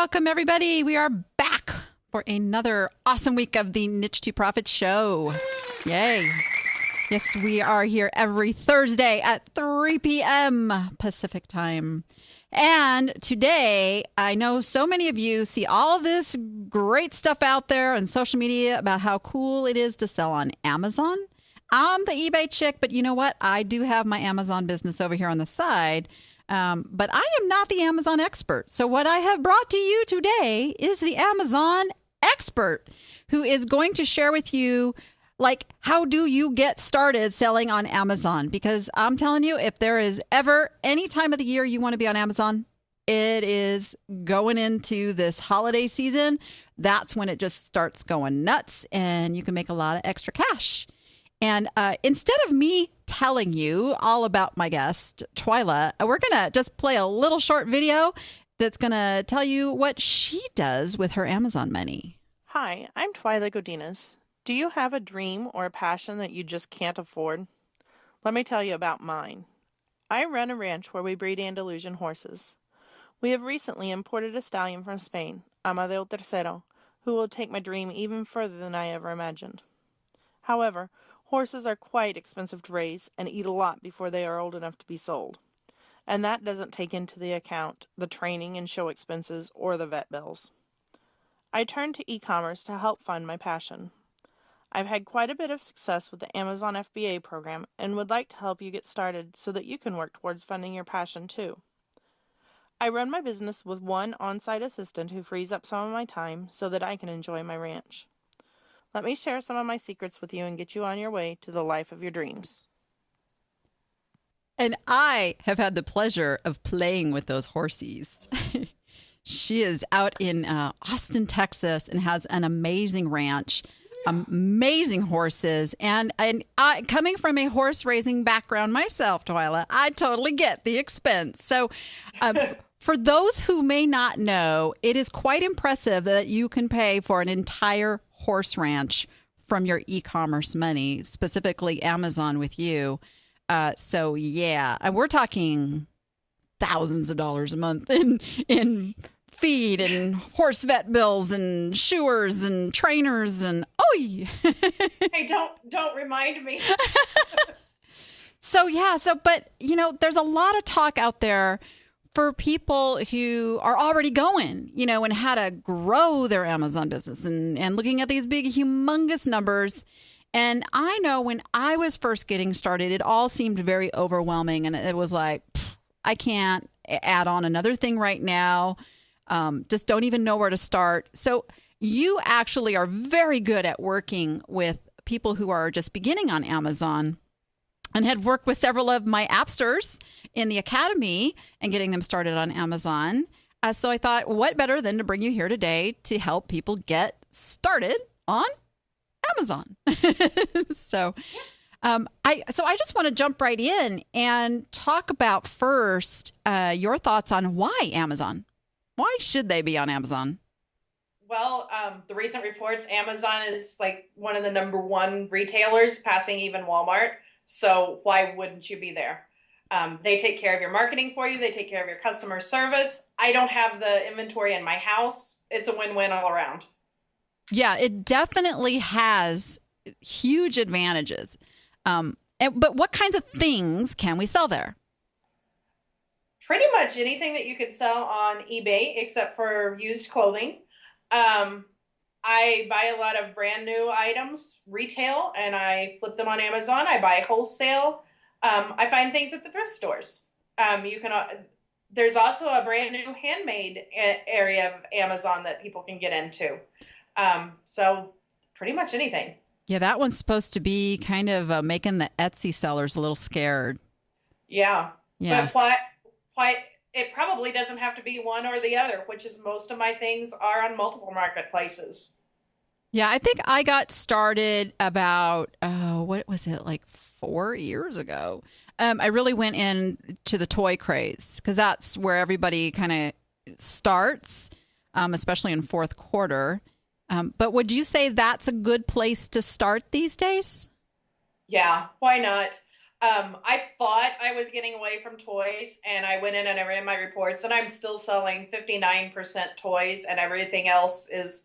welcome everybody. We are back for another awesome week of the Niche to Profit Show. Yay. Yes, we are here every Thursday at 3 p.m. Pacific time. And today, I know so many of you see all this great stuff out there on social media about how cool it is to sell on Amazon. I'm the eBay chick, but you know what? I do have my Amazon business over here on the side. But I am not the Amazon expert. So what I have brought to you today is the Amazon expert who is going to share with you, like, how do you get started selling on Amazon? Because I'm telling you, if there is ever any time of the year you want to be on Amazon, it is going into this holiday season. That's when it just starts going nuts and you can make a lot of extra cash. And instead of me telling you all about my guest, Twyla, we're going to just play a little short video that's going to tell you what she does with her Amazon money. Hi, I'm Twyla Godinez. Do you have a dream or a passion that you just can't afford? Let me tell you about mine. I run a ranch where we breed Andalusian horses. We have recently imported a stallion from Spain, Amadeo Tercero, who will take my dream even further than I ever imagined. However, horses are quite expensive to raise and eat a lot before they are old enough to be sold. And that doesn't take into the account the training and show expenses or the vet bills. I turned to e-commerce to help fund my passion. I've had quite a bit of success with the Amazon FBA program and would like to help you get started so that you can work towards funding your passion too. I run my business with one on-site assistant who frees up some of my time so that I can enjoy my ranch. Let me share some of my secrets with you and get you on your way to the life of your dreams. And I have had the pleasure of playing with those horsies. She is out in Austin, Texas, and has an amazing ranch, amazing horses. And I, coming from a horse raising background myself, Twyla, I totally get the expense. So for those who may not know, it is quite impressive that you can pay for an entire horse ranch from your e-commerce money, specifically Amazon with you. So yeah, and we're talking thousands of dollars a month in feed and horse vet bills and shoers and trainers and Hey, don't remind me. But you know, there's a lot of talk out there for people who are already going, you know, and how to grow their Amazon business and looking at these big, humongous numbers. And I know when I was first getting started, it all seemed very overwhelming. And it was like, I can't add on another thing right now. Just don't even know where to start. So you actually are very good at working with people who are just beginning on Amazon, and had worked with several of my appsters in the academy and getting them started on Amazon. So I thought, what better than to bring you here today to help people get started on Amazon. So I just want to jump right in and talk about first your thoughts on why Amazon. Why should they be on Amazon? Well, the recent reports, Amazon is like one of the number one retailers, passing even Walmart. So why wouldn't you be there? They take care of your marketing for you. They take care of your customer service. I don't have the inventory in my house. It's a win-win all around. Yeah, it definitely has huge advantages. But what kinds of things can we sell there? Pretty much anything that you could sell on eBay except for used clothing. I buy a lot of brand new items retail and I flip them on Amazon. I buy wholesale. I find things at the thrift stores. There's also a brand new handmade area of Amazon that people can get into. So pretty much anything. Yeah, that one's supposed to be kind of making the Etsy sellers a little scared. Yeah. Yeah. But why it probably doesn't have to be one or the other, which is most of my things are on multiple marketplaces. Yeah, I think I got started about, what was it, like 4 years ago. I really went into the toy craze because that's where everybody kind of starts, especially in fourth quarter. But would you say that's a good place to start these days? Yeah, why not? I thought I was getting away from toys, and I went in and I ran my reports, and I'm still selling 59% toys, and everything else is,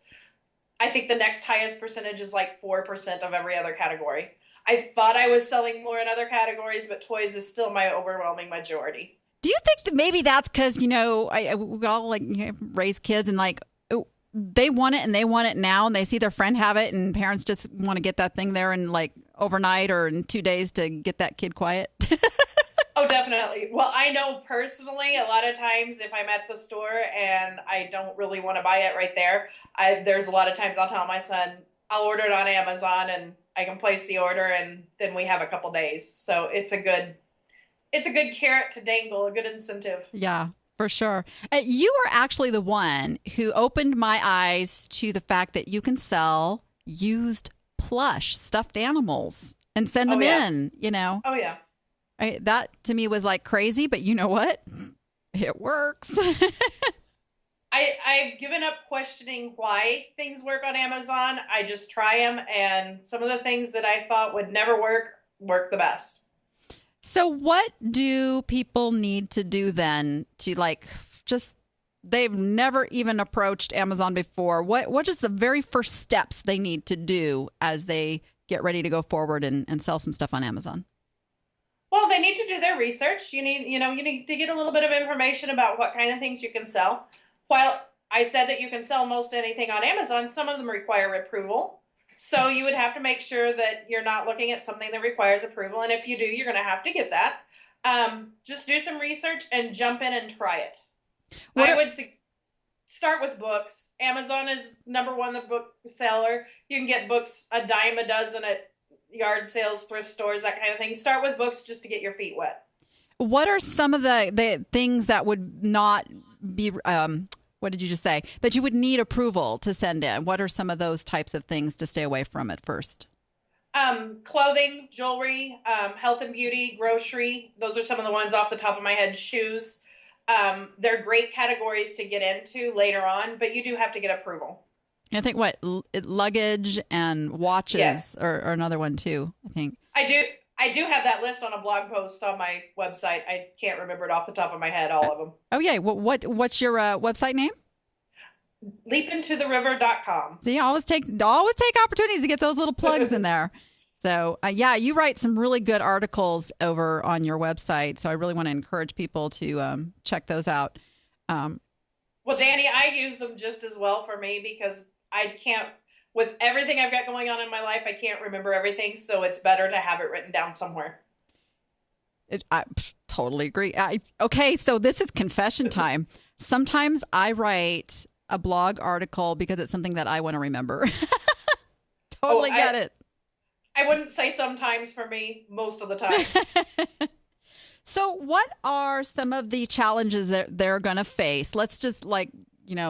I think the next highest percentage is like 4% of every other category. I thought I was selling more in other categories, but toys is still my overwhelming majority. Do you think that maybe that's because, we all like raise kids and like they want it and they want it now and they see their friend have it and parents just want to get that thing there in like overnight or in 2 days to get that kid quiet? Oh, definitely. Well, I know personally, a lot of times if I'm at the store and I don't really want to buy it right there, there's a lot of times I'll tell my son, I'll order it on Amazon and I can place the order and then we have a couple days. So it's a good carrot to dangle, a good incentive. Yeah, for sure. You are actually the one who opened my eyes to the fact that you can sell used plush stuffed animals and send them in, Oh, yeah. That to me was like crazy, but you know what? It works. I've given up questioning why things work on Amazon. I just try them, and some of the things that I thought would never work the best. So what do people need to do then to they've never even approached Amazon before? What is the very first steps they need to do as they get ready to go forward and sell some stuff on Amazon? Well, they need to do their research. You need to get a little bit of information about what kind of things you can sell. While I said that you can sell most anything on Amazon, some of them require approval. So you would have to make sure that you're not looking at something that requires approval. And if you do, you're going to have to get that. Just do some research and jump in and try it. I would start with books. Amazon is number one, the book seller. You can get books a dime a dozen at yard sales, thrift stores, that kind of thing. Start with books just to get your feet wet. What are some of the things that would not be, what did you just say, that you would need approval to send in? What are some of those types of things to stay away from at first? Clothing, jewelry, health and beauty, grocery. Those are some of the ones off the top of my head. Shoes. They're great categories to get into later on, but you do have to get approval. I think luggage and watches Yes. are another one too, I think. I do have that list on a blog post on my website. I can't remember it off the top of my head, all of them. Oh, yeah. What's your website name? Leapintotheriver.com. See, always take opportunities to get those little plugs in there. So, you write some really good articles over on your website. So I really want to encourage people to check those out. Well, Danny, I use them just as well for me because I can't, with everything I've got going on in my life, I can't remember everything. So it's better to have it written down somewhere. I totally agree. Okay, so this is confession time. Sometimes I write a blog article because it's something that I want to remember. Totally get it. I wouldn't say sometimes for me, most of the time. So what are some of the challenges that they're going to face? Let's just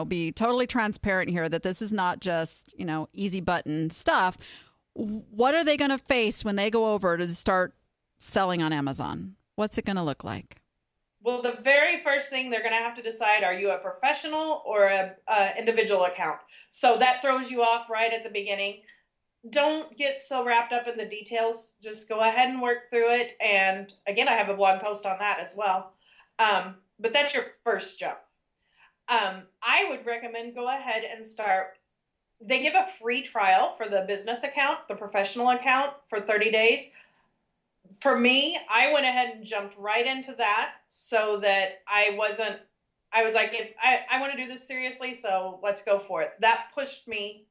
be totally transparent here that this is not just, easy button stuff. What are they going to face when they go over to start selling on Amazon? What's it going to look like? Well, the very first thing they're going to have to decide, are you a professional or a individual account? So that throws you off right at the beginning. Don't get so wrapped up in the details. Just go ahead and work through it. And again, I have a blog post on that as well. But that's your first jump. I would recommend go ahead and start. They give a free trial for the business account, the professional account for 30 days. For me, I went ahead and jumped right into that so that I was like, if I want to do this seriously, so let's go for it. That pushed me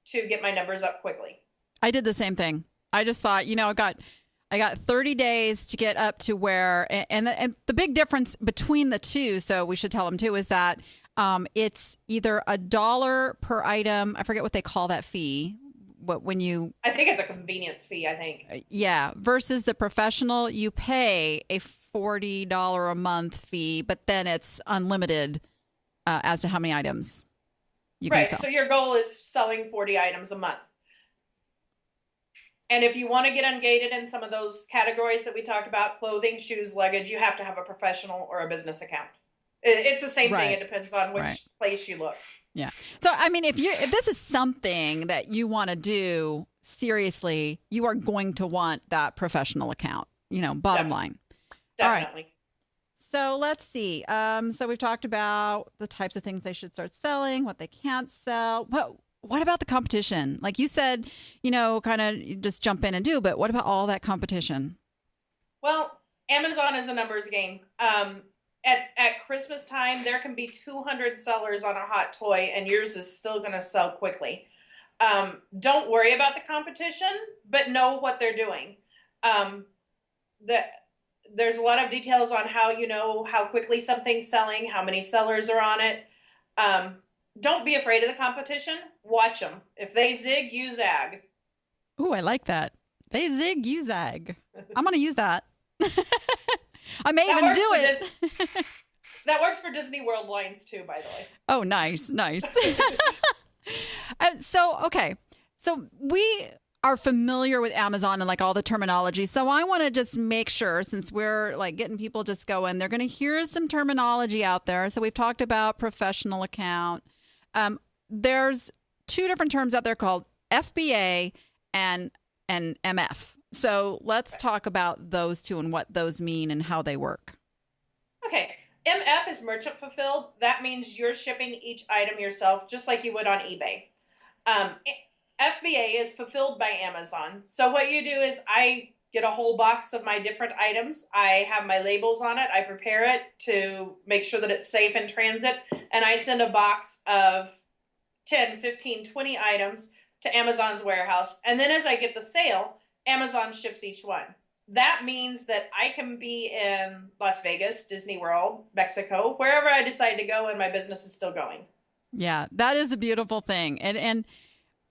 to get my numbers up quickly. I did the same thing. I just thought, I got 30 days to get up to where, and the big difference between the two, so we should tell them too, is that it's either $1 per item. I forget what they call that fee. I think it's a convenience fee, I think. Yeah. Versus the professional, you pay a $40 a month fee, but then it's unlimited as to how many items you can sell. So your goal is selling 40 items a month. And if you want to get ungated in some of those categories that we talked about, clothing, shoes, luggage, you have to have a professional or a business account. It's the same thing. It depends on which place you look. Yeah. So, I mean, if this is something that you want to do seriously, you are going to want that professional account. bottom line. All right. Definitely. So let's see. So we've talked about the types of things they should start selling, what they can't sell. But what about the competition? Like you said, kind of just jump in and do. But what about all that competition? Well, Amazon is a numbers game. At Christmas time, there can be 200 sellers on a hot toy, and yours is still going to sell quickly. Don't worry about the competition, but know what they're doing. There's a lot of details on how you know how quickly something's selling, how many sellers are on it. Don't be afraid of the competition. Watch them. If they zig, you zag. Ooh, I like that. They zig, you zag. I'm going to use that. I may even do it. That works for Disney World lines too, by the way. Oh, nice. Okay. So we are familiar with Amazon and like all the terminology. So I want to just make sure, since we're like getting people just going, they're going to hear some terminology out there. So we've talked about professional account. There's two different terms out there called FBA and MF. So let's talk about those two and what those mean and how they work. Okay. MF is merchant fulfilled. That means you're shipping each item yourself, just like you would on eBay. FBA is fulfilled by Amazon. So what you do is I get a whole box of my different items. I have my labels on it. I prepare it to make sure that it's safe in transit. And I send a box of 10, 15, 20 items to Amazon's warehouse. And then as I get the sale, Amazon ships each one. That means that I can be in Las Vegas, Disney World, Mexico, wherever I decide to go, and my business is still going. Yeah, that is a beautiful thing. And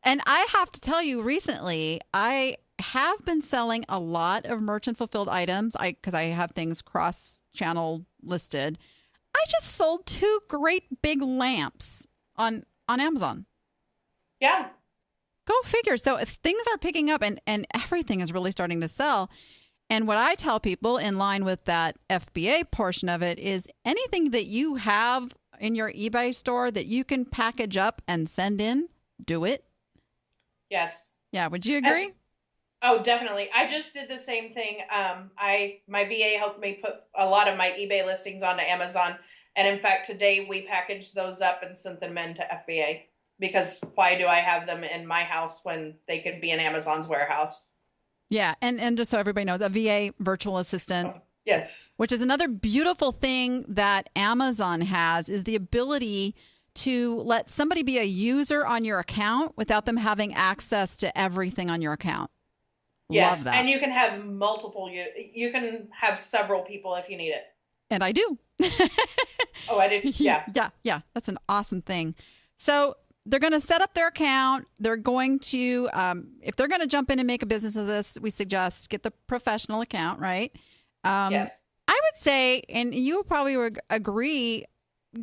I have to tell you, recently, I have been selling a lot of merchant fulfilled items because I have things cross-channel listed. I just sold 2 great big lamps on Amazon. Yeah. Go figure. So things are picking up and everything is really starting to sell. And what I tell people in line with that FBA portion of it is anything that you have in your eBay store that you can package up and send in, do it. Yes. Yeah. Would you agree? Oh, definitely. I just did the same thing. My VA helped me put a lot of my eBay listings onto Amazon. And in fact, today we packaged those up and sent them into FBA. Because why do I have them in my house when they could be in Amazon's warehouse? Yeah. And just so everybody knows, a VA virtual assistant. Yes. Which is another beautiful thing that Amazon has is the ability to let somebody be a user on your account without them having access to everything on your account. Yes. Love that. And you can have multiple, you can have several people if you need it. And I do. Oh, I did. Yeah. Yeah. That's an awesome thing. So they're going to set up their account. They're going to, if they're going to jump in and make a business of this, we suggest get the professional account, right? Yes. I would say, and you probably would agree,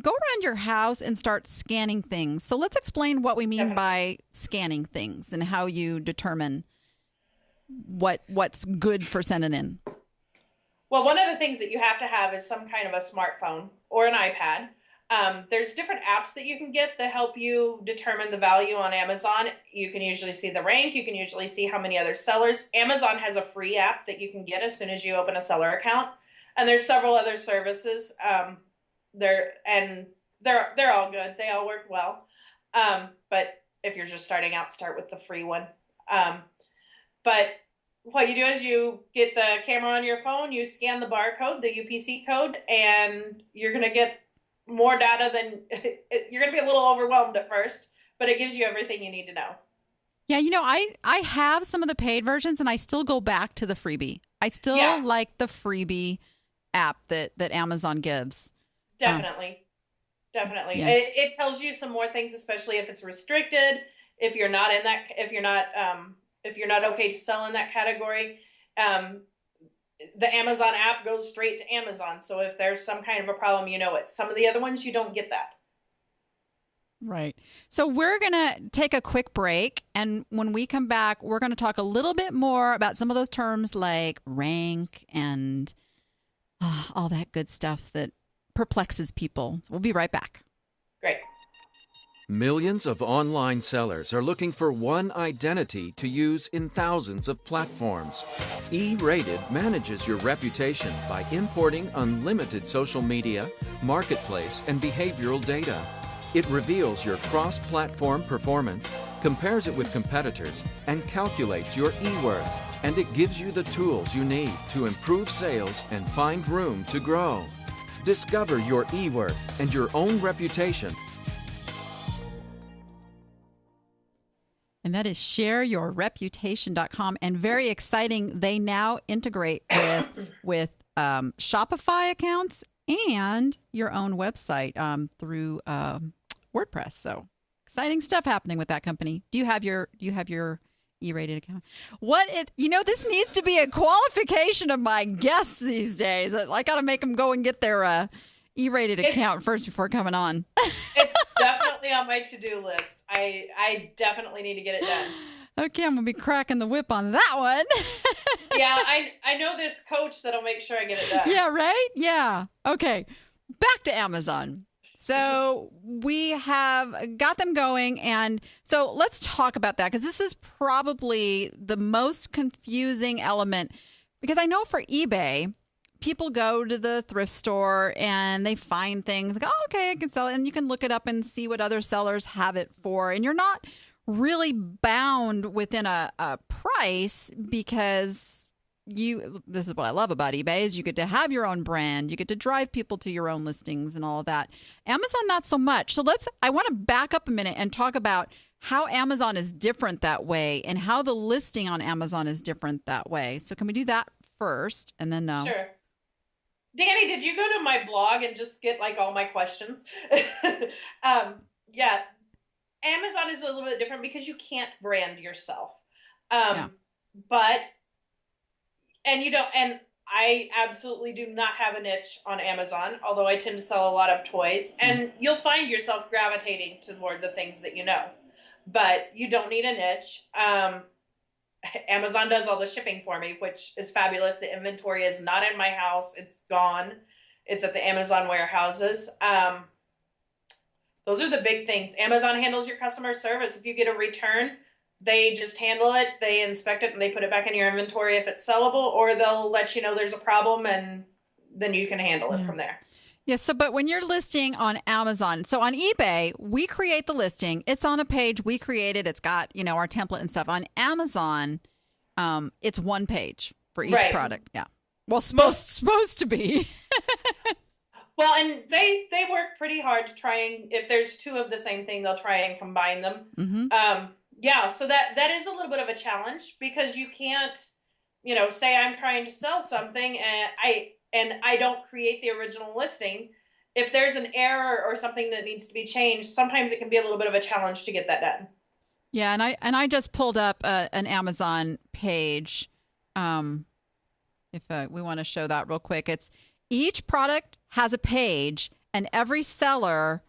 go around your house and start scanning things. So let's explain what we mean by scanning things and how you determine what's good for sending in. Well, one of the things that you have to have is some kind of a smartphone or an iPad. There's different apps that you can get that help you determine the value on Amazon. You can usually see the rank. You can usually see how many other sellers. Amazon has a free app that you can get as soon as you open a seller account. And there's several other services. They're all good. They all work well. But if you're just starting out, start with the free one. But what you do is you get the camera on your phone, you scan the barcode, the UPC code, and you're going to get more data than you're going to be a little overwhelmed at first, but it gives you everything you need to know. Yeah, I have some of the paid versions and I still go back to the freebie. I still like the freebie app that Amazon gives. Definitely. Definitely. Yeah. It tells you some more things, especially if it's restricted, if you're not in that, if you're not okay to sell in that category. The Amazon app goes straight to Amazon. So if there's some kind of a problem, you know it. Some of the other ones, you don't get that. Right. So we're going to take a quick break. And when we come back, we're going to talk a little bit more about some of those terms like rank and all that good stuff that perplexes people. So we'll be right back. Great. Millions of online sellers are looking for one identity to use in thousands of platforms. E-Rated manages your reputation by importing unlimited social media, marketplace, and behavioral data. It reveals your cross-platform performance, compares it with competitors, and calculates your e-worth. And it gives you the tools you need to improve sales and find room to grow. Discover your e-worth and your own reputation. And that is shareyourreputation.com. And very exciting, they now integrate with Shopify accounts and your own website through WordPress. So exciting stuff happening with that company. Do you have your E-rated account? This needs to be a qualification of my guests these days. I got to make them go and get their E-rated account first before coming on. It's definitely on my to-do list. I definitely need to get it done. Okay, I'm going to be cracking the whip on that one. Yeah, I know this coach that'll make sure I get it done. Yeah, right? Yeah. Okay, back to Amazon. So we have got them going. And so let's talk about that, because this is probably the most confusing element. Because I know for eBay, people go to the thrift store and they find things like, oh, okay, I can sell it. And you can look it up and see what other sellers have it for. And you're not really bound within a price, because this is what I love about eBay, is you get to have your own brand. You get to drive people to your own listings and all of that. Amazon, not so much. So I want to back up a minute and talk about how Amazon is different that way and how the listing on Amazon is different that way. So can we do that first and then no? Sure. Danny, did you go to my blog and just get all my questions? Yeah. Amazon is a little bit different because you can't brand yourself. And I absolutely do not have a niche on Amazon, although I tend to sell a lot of toys, and you'll find yourself gravitating toward the things that you know, but you don't need a niche. Amazon does all the shipping for me, which is fabulous. The inventory is not in my house. It's gone. It's at the Amazon warehouses. Those are the big things. Amazon handles your customer service. If you get a return, they just handle it. They inspect it and they put it back in your inventory if it's sellable, or they'll let you know there's a problem and then you can handle it from there. Yeah. So, but when you're listing on Amazon, so on eBay, we create the listing. It's on a page we created. It's got, our template and stuff. On Amazon, it's one page for each product. Yeah. Well, supposed to be. Well, and they work pretty hard to try and, if there's two of the same thing, they'll try and combine them. Mm-hmm. Yeah. So that is a little bit of a challenge, because you can't, say I'm trying to sell something and I don't create the original listing. If there's an error or something that needs to be changed, sometimes it can be a little bit of a challenge to get that done. Yeah, and I just pulled up an Amazon page. If we want to show that real quick, it's each product has a page, and every seller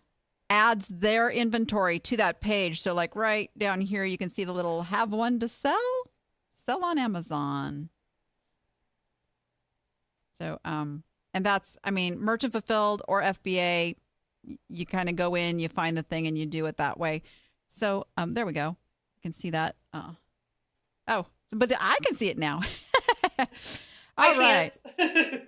adds their inventory to that page. So, right down here, you can see the little "have one to sell on Amazon." So, and that's, merchant fulfilled or FBA, you kind of go in, you find the thing, and you do it that way. So, there we go. You can see that. But I can see it now. All right.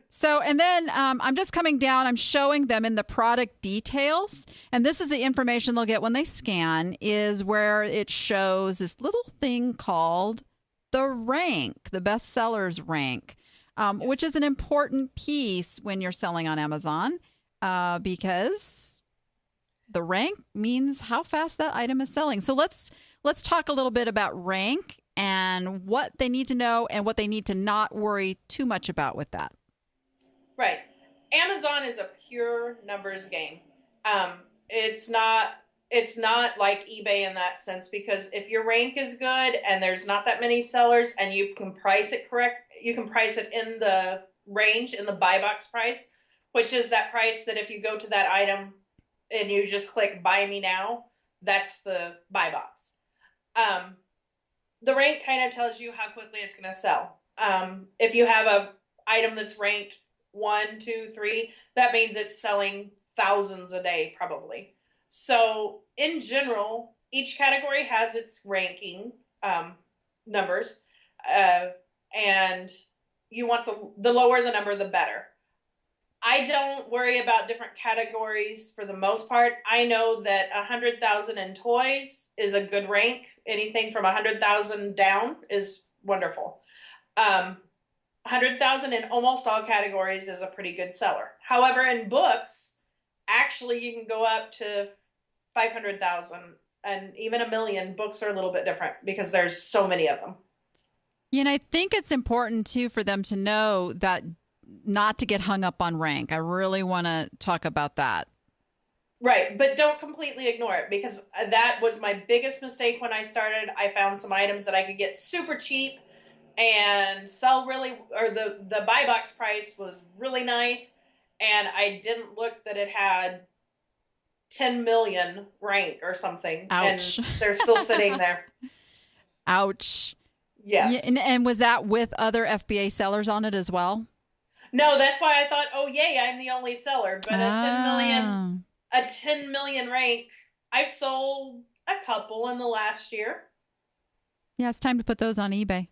So, and then I'm just coming down. I'm showing them in the product details. And this is the information they'll get when they scan, is where it shows this little thing called the rank, the best sellers rank. Which is an important piece when you're selling on Amazon, because the rank means how fast that item is selling. So let's talk a little bit about rank and what they need to know and what they need to not worry too much about with that. Right. Amazon is a pure numbers game. It's not like eBay in that sense, because if your rank is good and there's not that many sellers and you can price it correct, you can price it in the range, in the buy box price, which is that price that if you go to that item and you just click buy me now, that's the buy box. The rank kind of tells you how quickly it's going to sell. If you have a item that's ranked 1, 2, 3, that means it's selling thousands a day probably. So in general, each category has its ranking numbers, uh, and you want the lower the number, the better. I don't worry about different categories for the most part. I know that 100,000 in toys is a good rank. Anything from 100,000 down is wonderful. 100,000 in almost all categories is a pretty good seller. However, in books, actually you can go up to 500,000 and even 1,000,000. Books are a little bit different because there's so many of them. Yeah, and I think it's important too for them to know that not to get hung up on rank. I really want to talk about that. Right, but don't completely ignore it, because that was my biggest mistake when I started. I found some items that I could get super cheap and sell really, or the buy box price was really nice, and I didn't look that it had 10 million rank or something. Ouch. And they're still sitting there. Ouch. Yes. Yeah, and was that with other FBA sellers on it as well? No, that's why I thought, oh yay, I'm the only seller. But a 10 million rank, I've sold a couple in the last year. Yeah, it's time to put those on eBay.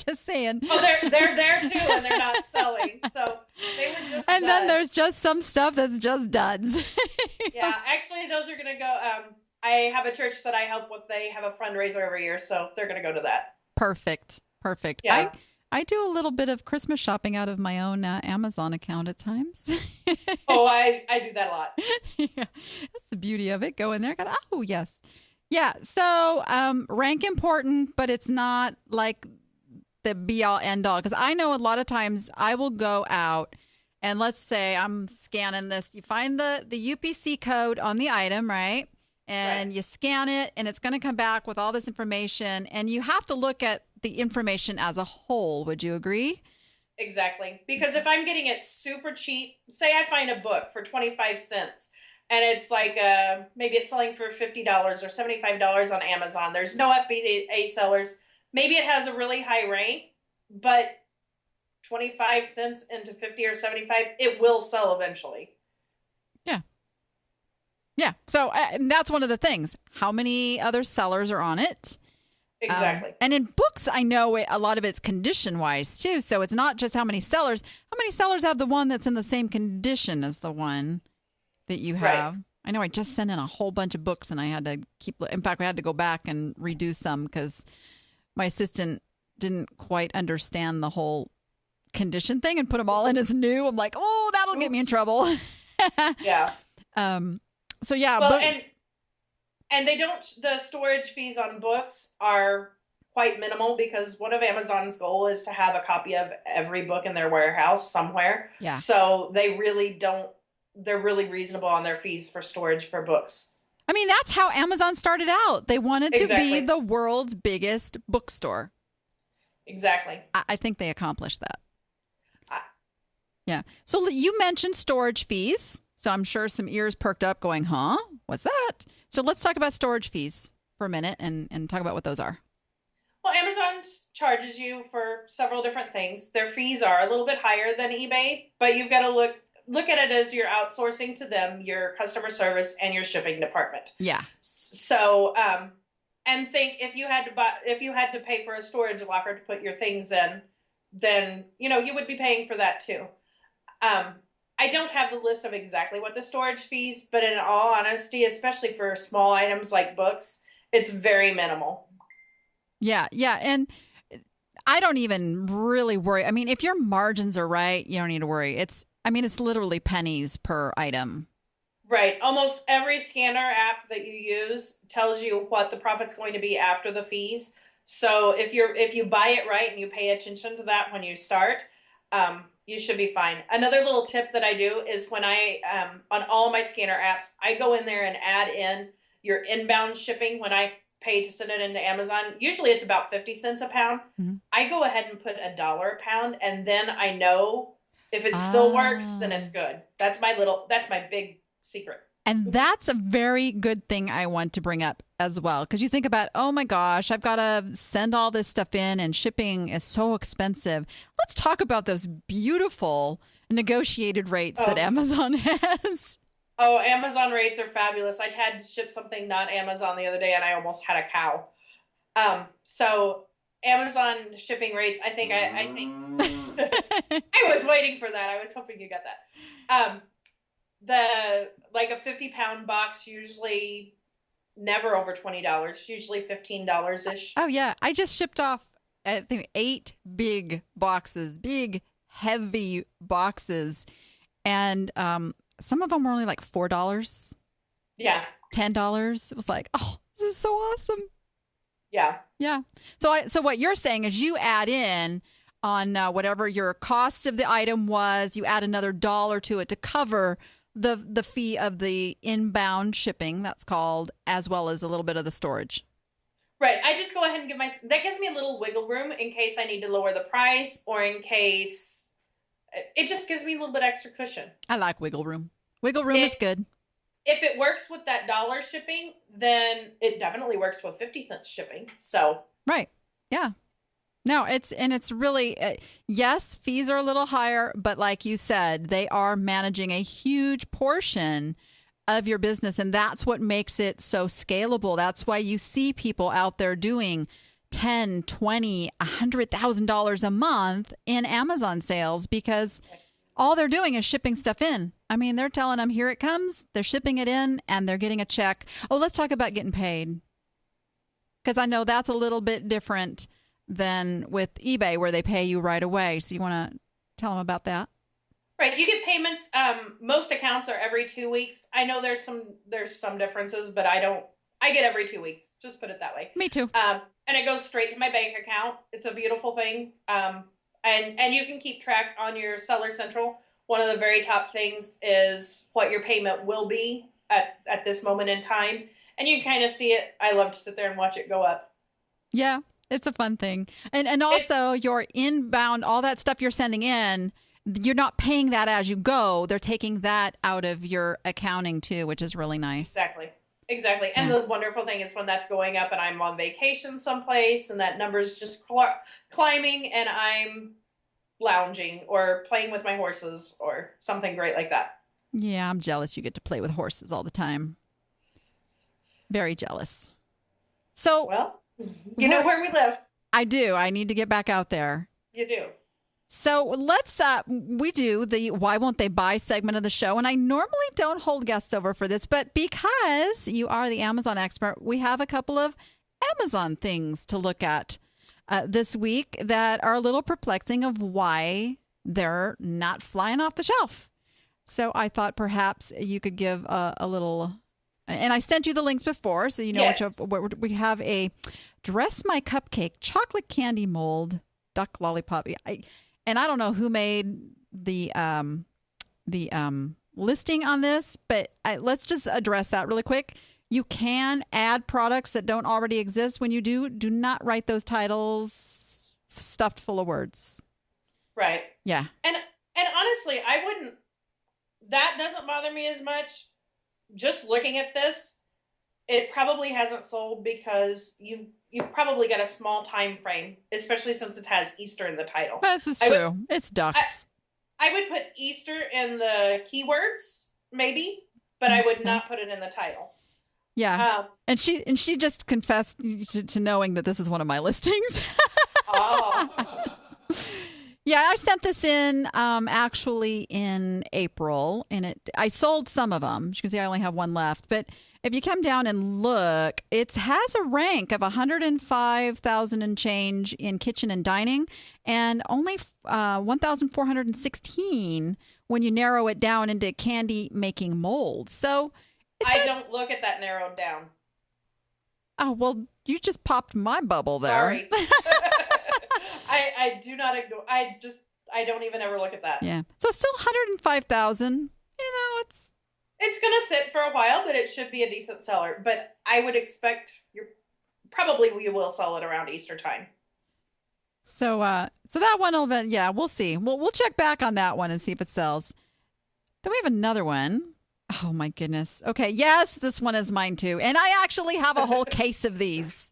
Just saying. Oh, they're there too, and they're not selling. So they were just. And then there's just some stuff that's just duds. Yeah, actually, those are gonna go. I have a church that I help with. They have a fundraiser every year, so they're gonna go to that. Perfect. Yeah. I do a little bit of Christmas shopping out of my own Amazon account at times. Oh, I do that a lot. Yeah, that's the beauty of it. Go in there. Oh, yes. Yeah. So rank important, but it's not like the be all end all. Because I know a lot of times I will go out and let's say I'm scanning this. You find the UPC code on the item, right? And you scan it and it's going to come back with all this information. And you have to look at the information as a whole. Would you agree? Exactly. Because if I'm getting it super cheap, say I find a book for 25 cents and it's like maybe it's selling for $50 or $75 on Amazon. There's no FBA sellers. Maybe it has a really high rank, but 25 cents into 50 or 75, it will sell eventually. Yeah. Yeah. So that's one of the things. How many other sellers are on it? Exactly. And in books, I know a lot of it's condition wise too. So it's not just how many sellers. How many sellers have the one that's in the same condition as the one that you have? Right. I know I just sent in a whole bunch of books and I had to in fact, I had to go back and redo some because my assistant didn't quite understand the whole condition thing and put them all in as new. I'm like, oh, that'll get me in trouble. Yeah. So yeah. Well, and they don't, the storage fees on books are quite minimal because one of Amazon's goal is to have a copy of every book in their warehouse somewhere. Yeah. So they really don't, they're really reasonable on their fees for storage for books. I mean, that's how Amazon started out. They wanted to be the world's biggest bookstore. Exactly. I think they accomplished that. Yeah. So you mentioned storage fees. So I'm sure some ears perked up going, huh? What's that? So let's talk about storage fees for a minute and talk about what those are. Well, Amazon charges you for several different things. Their fees are a little bit higher than eBay, but you've got to look at it as you're outsourcing to them your customer service and your shipping department. Yeah. So, and think if you had to pay for a storage locker to put your things in, then, you would be paying for that too. I don't have the list of exactly what the storage fees, but in all honesty, especially for small items like books, it's very minimal. Yeah. Yeah. And I don't even really worry. I mean, if your margins are right, you don't need to worry. It's literally pennies per item. Right. Almost every scanner app that you use tells you what the profit's going to be after the fees. So if you buy it right and you pay attention to that when you start, you should be fine. Another little tip that I do is when I, on all my scanner apps, I go in there and add in your inbound shipping when I pay to send it into Amazon. Usually it's about 50 cents a pound. Mm-hmm. I go ahead and put $1 a pound, and then I know if it still works, then it's good. That's my big secret. And that's a very good thing I want to bring up as well. Because you think about, oh my gosh, I've got to send all this stuff in and shipping is so expensive. Let's talk about those beautiful negotiated rates that Amazon has. Oh, Amazon rates are fabulous. I had to ship something not Amazon the other day and I almost had a cow. So Amazon shipping rates, I think I was waiting for that. I was hoping you got that. The like a 50-pound box usually never over $20, usually $15 ish. Oh yeah, I just shipped off I think 8 big boxes, big heavy boxes, and some of them were only like $4, Yeah. $10. It was like, oh, this is so awesome. Yeah. Yeah. So what you're saying is you add in on whatever your cost of the item was, you add another $1 to it to cover the fee of the inbound shipping, that's called, as well as a little bit of the storage. Right. I just go ahead and that gives me a little wiggle room in case I need to lower the price or in case it just gives me a little bit extra cushion. I like wiggle room. Wiggle room is good. If it works with that $1 shipping, then it definitely works with 50-cent shipping. So right. Yeah. No, it's really, yes, fees are a little higher, but like you said, they are managing a huge portion of your business. And that's what makes it so scalable. That's why you see people out there doing $10, $20, $100,000 a month in Amazon sales because all they're doing is shipping stuff in. I mean, they're telling them, here it comes. They're shipping it in and they're getting a check. Oh, let's talk about getting paid. Because I know that's a little bit different than with eBay where they pay you right away. So you want to tell them about that? Right. You get payments. Most accounts are every 2 weeks. I know there's some differences, but I get every 2 weeks. Just put it that way. Me too. And it goes straight to my bank account. It's a beautiful thing. And you can keep track on your Seller Central. One of the very top things is what your payment will be at this moment in time. And you can kind of see it. I love to sit there and watch it go up. Yeah, it's a fun thing. And also your inbound, all that stuff you're sending in, you're not paying that as you go. They're taking that out of your accounting too, which is really nice. Exactly. And the wonderful thing is when that's going up and I'm on vacation someplace and that number's just climbing and I'm lounging or playing with my horses or something great like that. Yeah, I'm jealous you get to play with horses all the time. Very jealous. So, well, you know where we live. I do. I need to get back out there. You do. So let's, we do the Why Won't They Buy segment of the show. And I normally don't hold guests over for this, but because you are the Amazon expert, we have a couple of Amazon things to look at this week that are a little perplexing of why they're not flying off the shelf. So I thought perhaps you could give a little, and I sent you the links before, so you know what we have a Dress My Cupcake chocolate candy mold duck lollipop. And I don't know who made the listing on this, but let's just address that really quick. You can add products that don't already exist. When you do not write those titles stuffed full of words. Right. Yeah. And honestly, I wouldn't. That doesn't bother me as much. Just looking at this, it probably hasn't sold because you've probably got a small time frame, especially since it has Easter in the title. This is true. It's ducks. I would put Easter in the keywords, maybe, but I would not put it in the title. Yeah. And she just confessed to knowing that this is one of my listings. Oh. Yeah, I sent this in actually in April, and I sold some of them. You can see I only have one left, but if you come down and look, it has a rank of 105,000 and change in kitchen and dining, and only 1,416 when you narrow it down into candy making molds. So I don't look at that narrowed down. Oh, well, you just popped my bubble there. Sorry. I do not ignore. I don't even ever look at that. Yeah. So it's still 105,000. You know, it's going to sit for a while, but it should be a decent seller. But I would expect we will sell it around Easter time. So that one will, yeah, we'll see. We'll check back on that one and see if it sells. Then we have another one. Oh my goodness. Okay. Yes, this one is mine too. And I actually have a whole case of these.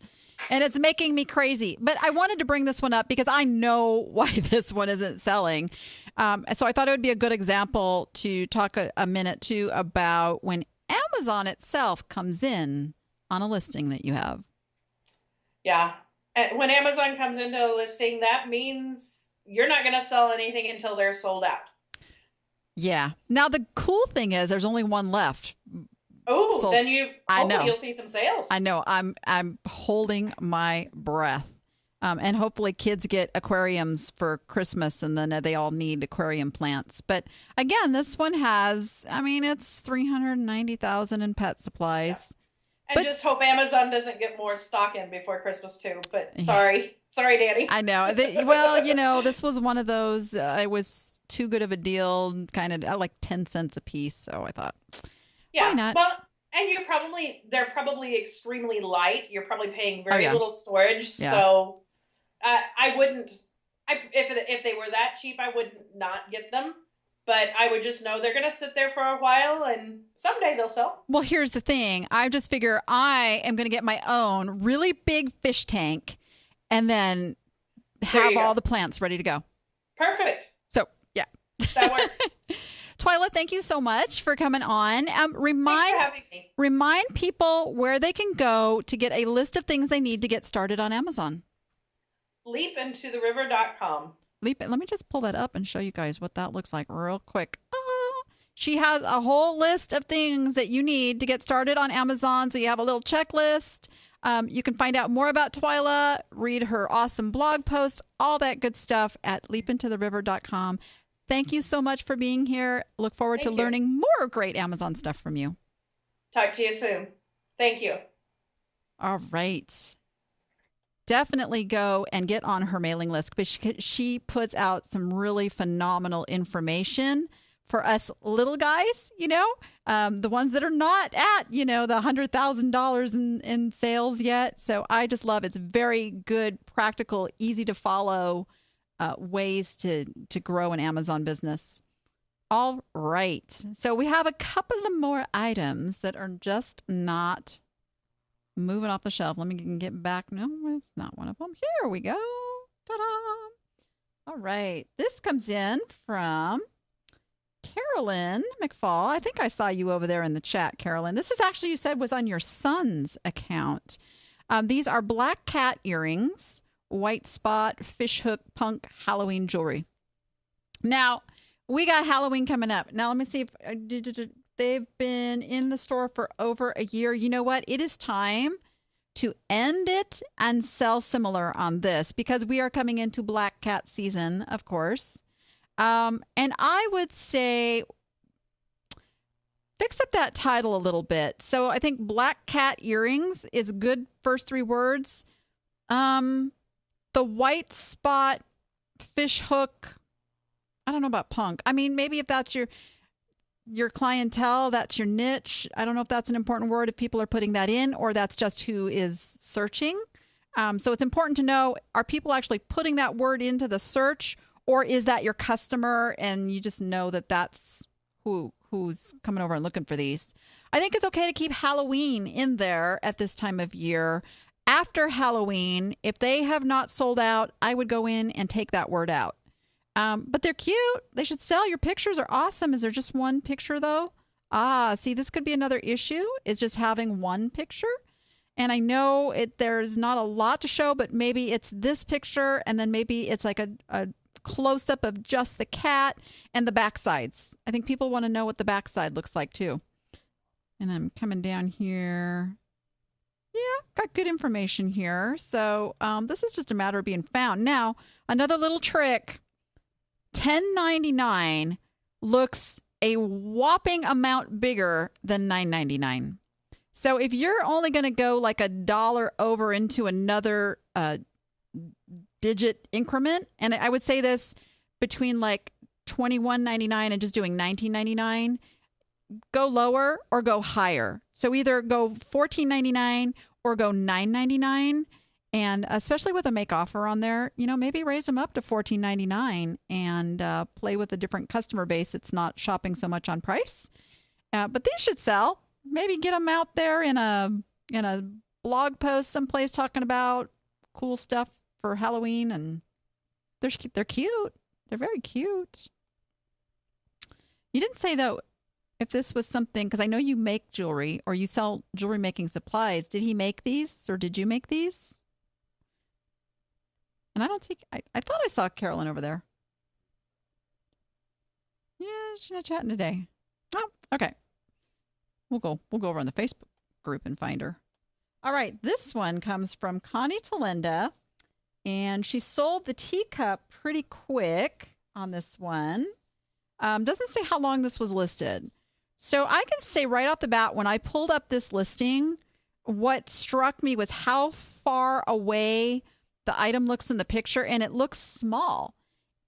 And it's making me crazy. But I wanted to bring this one up because I know why this one isn't selling. So I thought it would be a good example to talk a minute too about when Amazon itself comes in on a listing that you have. Yeah. And when Amazon comes into a listing, that means you're not going to sell anything until they're sold out. Yeah. Now the cool thing is there's only one left. Oh, So, then hopefully you'll see some sales. I know. I'm holding my breath. And hopefully kids get aquariums for Christmas and then they all need aquarium plants. But again, this one has, it's $390,000 in pet supplies. Yeah. And just hope Amazon doesn't get more stock in before Christmas too. But sorry, Danny. I know. This was one of those, it was too good of a deal, kind of like 10 cents a piece. So I thought, why not? Well, and they're probably extremely light. You're probably paying very little storage. Yeah. So I wouldn't, if they were that cheap, I would not get them. But I would just know they're going to sit there for a while and someday they'll sell. Well, here's the thing. I just figure I am going to get my own really big fish tank and then have all the plants ready to go. Perfect. So, yeah. That works. Twyla, thank you so much for coming on. Thanks for having me. Remind people where they can go to get a list of things they need to get started on Amazon. Leapintotheriver.com. Let me just pull that up and show you guys what that looks like real quick. She has a whole list of things that you need to get started on Amazon. So you have a little checklist. You can find out more about Twyla, read her awesome blog post, all that good stuff at leapintotheriver.com. Thank you so much for being here. Look forward to learning more great Amazon stuff from you. Talk to you soon. Thank you. All right. Definitely go and get on her mailing list because she puts out some really phenomenal information for us little guys, the ones that are not at, the $100,000 in sales yet. So I just love it. It's very good, practical, easy to follow ways to grow an Amazon business. All right. So we have a couple of more items that are just not moving off the shelf. Let me get back. No, it's not one of them. Here we go. Ta-da. All right. This comes in from Carolyn McFall. I think I saw you over there in the chat, Carolyn. This is actually, you said, was on your son's account. These are black cat earrings, white spot, fishhook, punk, Halloween jewelry. Now, we got Halloween coming up. Now, let me see if they've been in the store for over a year. You know what? It is time to end it and sell similar on this because we are coming into black cat season, of course. And I would say fix up that title a little bit. So I think black cat earrings is good first three words. The white spot fish hook, I don't know about punk. Maybe if that's your clientele, that's your niche. I don't know if that's an important word if people are putting that in or that's just who is searching. So it's important to know, are people actually putting that word into the search or is that your customer and you just know that that's who's coming over and looking for these? I think it's okay to keep Halloween in there at this time of year. After Halloween, if they have not sold out, I would go in and take that word out. But they're cute. They should sell. Your pictures are awesome. Is there just one picture, though? See, this could be another issue, is just having one picture. And I know there's not a lot to show, but maybe it's this picture, and then maybe it's like a close-up of just the cat and the backsides. I think people want to know what the backside looks like, too. And I'm coming down here. Yeah, got good information here. So this is just a matter of being found. Now, another little trick. $10.99 looks a whopping amount bigger than $9.99. So if you're only going to go like $1 over into another digit increment, and I would say this between like $21.99 and just doing $19.99, go lower or go higher. So either go $14.99 or go $9.99. And especially with a make offer on there, maybe raise them up to $14.99 and play with a different customer base. It's not shopping so much on price. But these should sell. Maybe get them out there in a blog post someplace talking about cool stuff for Halloween. And they're cute. They're very cute. You didn't say, though, if this was something, because I know you make jewelry or you sell jewelry making supplies. Did he make these or did you make these? And I don't see, I thought I saw Carolyn over there. Yeah, she's not chatting today. Oh, okay. We'll go over on the Facebook group and find her. All right, this one comes from Connie Talinda, and she sold the teacup pretty quick on this one. Doesn't say how long this was listed. So I can say right off the bat, when I pulled up this listing, what struck me was how far away the item looks in the picture, and it looks small.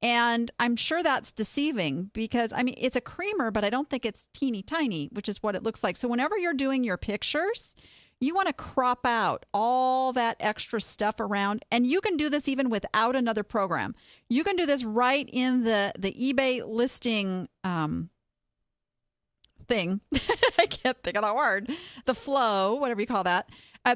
And I'm sure that's deceiving because, I mean, it's a creamer, but I don't think it's teeny tiny, which is what it looks like. So whenever you're doing your pictures, you want to crop out all that extra stuff around. And you can do this even without another program. You can do this right in the eBay listing thing. I can't think of that word. The flow, whatever you call that.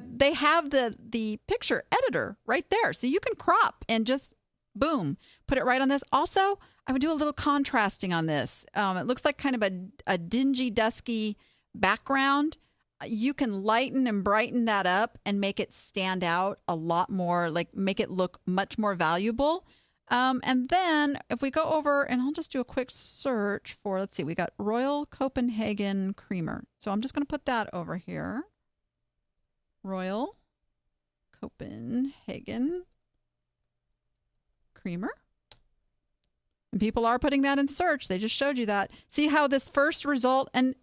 They have the picture editor right there. So you can crop and just boom, put it right on this. Also, I would do a little contrasting on this. It looks like kind of a dingy, dusky background. You can lighten and brighten that up and make it stand out a lot more, like make it look much more valuable. And then if we go over, and I'll just do a quick search for, let's see, we got Royal Copenhagen Creamer. So I'm just going to put that over here. Royal Copenhagen Creamer. And people are putting that in search. They just showed you that. See how this first result, and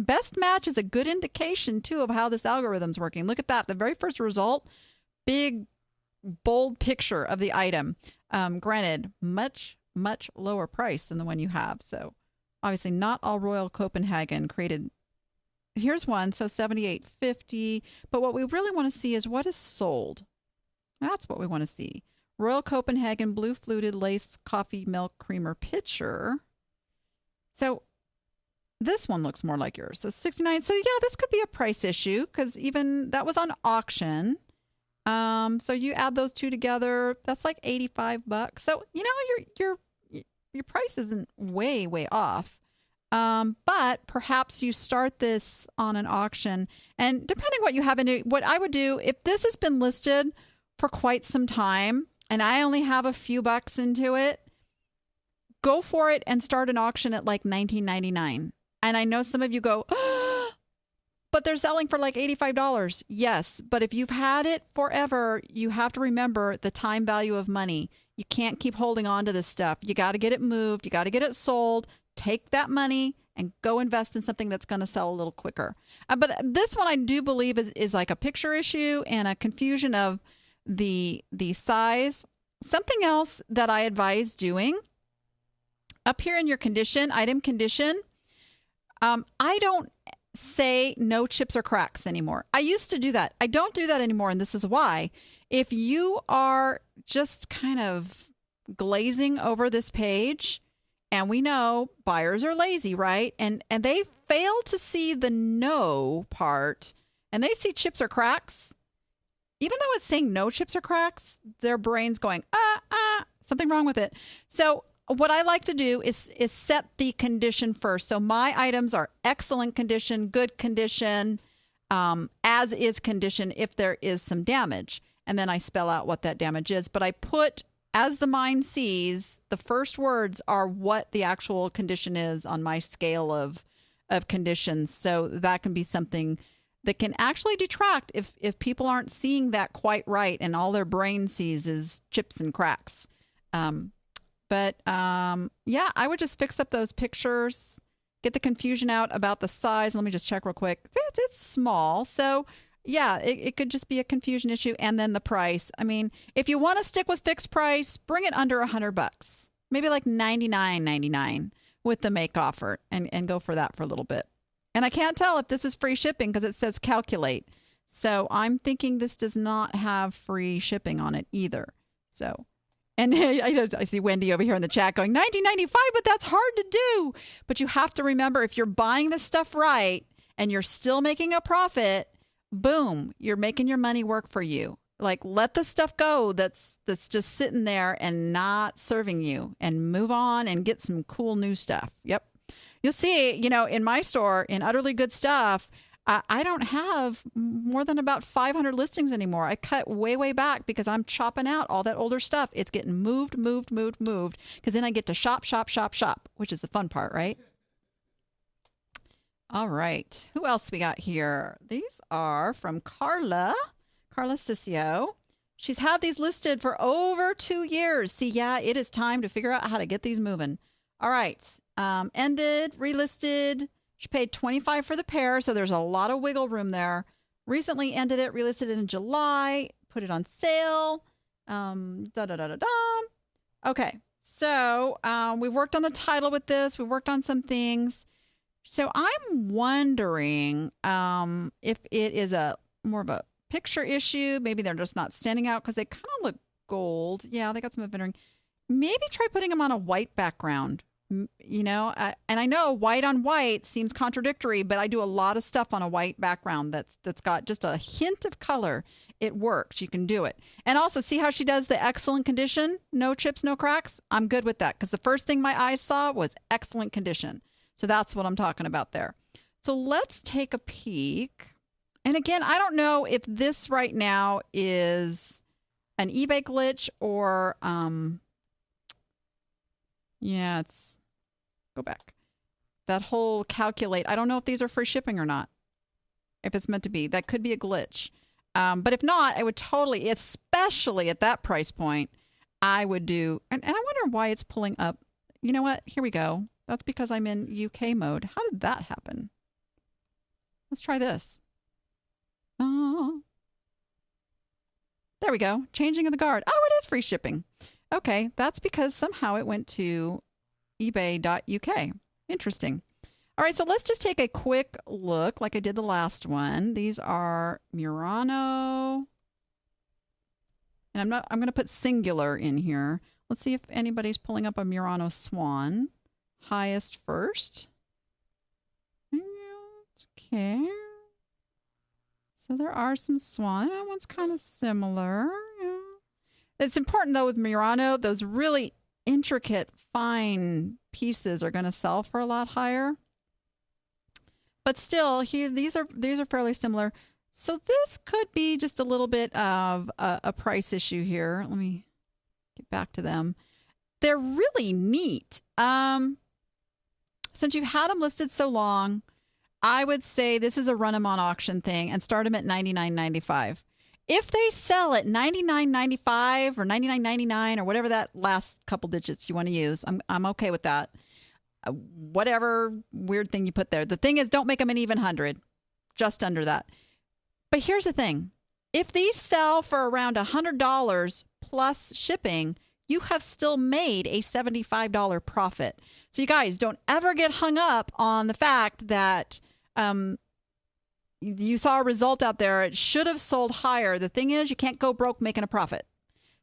best match is a good indication too of how this algorithm's working. Look at that. The very first result, big, bold picture of the item. Granted, much, much lower price than the one you have. So obviously not all Royal Copenhagen created. Here's one. So $78.50. But what we really want to see is what is sold. That's what we want to see. Royal Copenhagen Blue Fluted Lace Coffee Milk Creamer Pitcher. So this one looks more like yours. So $69. So yeah, this could be a price issue because even that was on auction. So you add those two together, that's like $85. So you know your price isn't way off. But perhaps you start this on an auction, and depending what you have in it, what I would do if this has been listed for quite some time and I only have a few bucks into it, go for it and start an auction at like $19.99. And I know some of you go, oh, but they're selling for like $85. Yes, but if you've had it forever, you have to remember the time value of money. You can't keep holding on to this stuff. You got to get it moved. You got to get it sold. Take that money and go invest in something that's going to sell a little quicker. But this one I do believe is like a picture issue and a confusion of the size. Something else that I advise doing up here in your condition, item condition, I don't say no chips or cracks anymore. I used to do that. I don't do that anymore, and this is why. If you are just kind of glazing over this page, and we know buyers are lazy, right? And they fail to see the no part, and they see chips or cracks. Even though it's saying no chips or cracks, their brain's going, something wrong with it. So what I like to do is set the condition first. So my items are excellent condition, good condition, as is condition if there is some damage. And then I spell out what that damage is. But I put, as the mind sees, the first words are what the actual condition is on my scale of conditions. So that can be something that can actually detract if people aren't seeing that quite right and all their brain sees is chips and cracks. But yeah, I would just fix up those pictures, get the confusion out about the size. Let me just check real quick. It's small. So yeah, it could just be a confusion issue. And then the price. I mean, if you want to stick with fixed price, bring it under $100, maybe like $99.99 with the make offer and go for that for a little bit. And I can't tell if this is free shipping because it says calculate. So I'm thinking this does not have free shipping on it either. So, and I see Wendy over here in the chat going $19.95, but that's hard to do. But you have to remember, if you're buying this stuff right and you're still making a profit, boom, you're making your money work for you. Like, let the stuff go that's just sitting there and not serving you, and move on and get some cool new stuff. Yep. You'll see, in my store, in Utterly Good Stuff, I don't have more than about 500 listings anymore. I cut way, way back because I'm chopping out all that older stuff. It's getting moved, because then I get to shop, which is the fun part, right? All right. Who else we got here? These are from Carla Ciccio. She's had these listed for over 2 years. See, yeah, it is time to figure out how to get these moving. All right. Ended, relisted. She paid $25 for the pair, so there's a lot of wiggle room there. Recently ended it, relisted it in July, put it on sale. Okay. So we've worked on the title with this. We've worked on some things. So I'm wondering if it is more of a picture issue. Maybe they're just not standing out because they kind of look gold. Yeah, they got some event ring. Maybe try putting them on a white background. And I know white on white seems contradictory, but I do a lot of stuff on a white background that's got just a hint of color. It works. You can do it. And also, see how she does the excellent condition? No chips, no cracks? I'm good with that because the first thing my eyes saw was excellent condition. So that's what I'm talking about there. So let's take a peek. And again, I don't know if this right now is an eBay glitch or, go back. That whole calculate, I don't know if these are free shipping or not. If it's meant to be, that could be a glitch. But if not, I would totally, especially at that price point, I would do, and I wonder why it's pulling up. You know what? Here we go. That's because I'm in UK mode. How did that happen? Let's try this. There we go. Changing of the guard. Oh, it is free shipping. Okay, that's because somehow it went to ebay.uk. Interesting. All right, so let's just take a quick look like I did the last one. These are Murano. And I'm going to put singular in here. Let's see if anybody's pulling up a Murano Swan. Highest first. Okay. So there are some Swan. That one's kind of similar. Yeah. It's important, though, with Murano, those really intricate, fine pieces are going to sell for a lot higher. But still, here these are fairly similar. So this could be just a little bit of a price issue here. Let me get back to them. They're really neat. Since you've had them listed so long, I would say this is a run them on auction thing and start them at $99.95. If they sell at $99.95 or $99.99 or whatever that last couple digits you want to use, I'm okay with that. Whatever weird thing you put there. The thing is, don't make them an even 100, just under that. But here's the thing. If these sell for around $100 plus shipping, you have still made a $75 profit. So you guys don't ever get hung up on the fact that you saw a result out there. It should have sold higher. The thing is, you can't go broke making a profit.